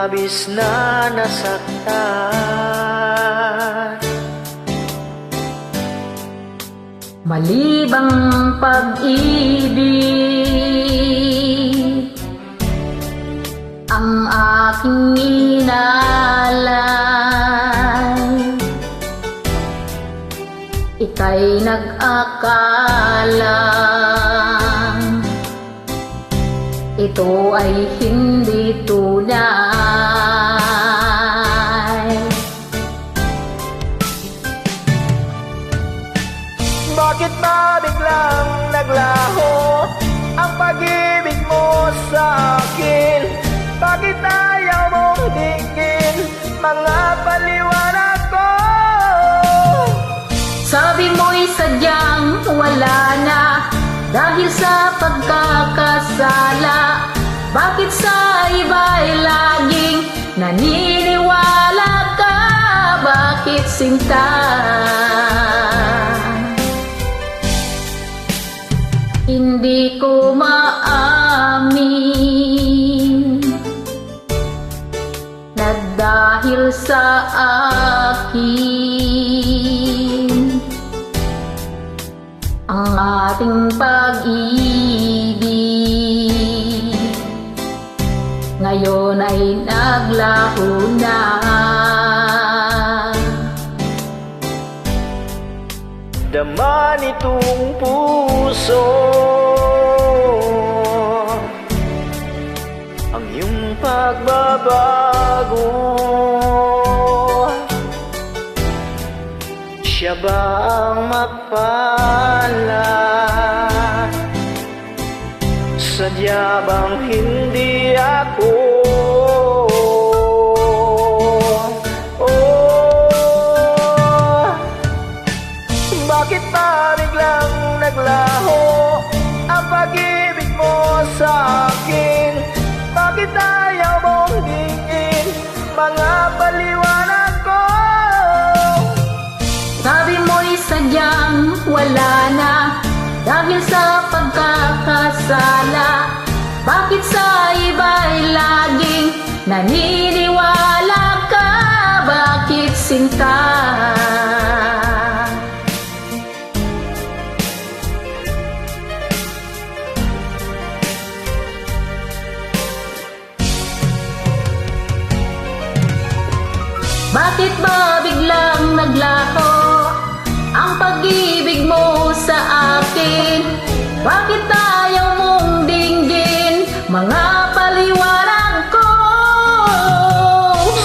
labis na nasaktan. Malibang pag-ibig ang aking inalay. Ika'y nag-akalang ito ay hindi tunay. Bakit ba biglang naglaho ang pag-ibig mo sa akin? Bakit ayaw mong dinggin mga paliwanag ko? Sabi mo'y sadyang wala na dahil sa pagkakasala. Bakit sa iba'y laging naniniwala ka? Bakit sinta? Hindi ko maamin na dahil sa akin ang ating pag-ibig ngayon ay naglaho na. Dama nitong puso ang iyong pagbabago. Siya ba ang mapalad? Sadya bang hindi ako? Bakit pa biglang naglaho ang pag-ibig mo sa akin? Bakit ayaw mong dinggin mga paliwanag ko? Sabi mo'y sadyang wala na dahil sa pagkakasala. Bakit sa iba'y laging naniniwala ka? Bakit sinta? Bakit ba biglang naglaho ang pag-ibig mo sa akin? Bakit ayaw mong dinggin mga paliwanag ko?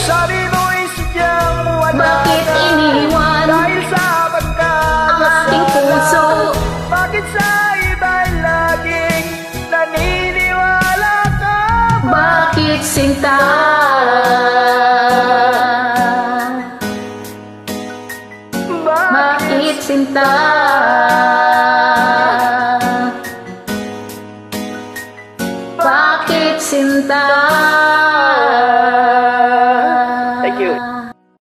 Sabi mo'y sadyang wala Bakit na iniwan dahil sa ang aking puso? Bakit sa iba'y laging naniniwala ka? Bakit sinta? Bakit sinta? Bakit sinta?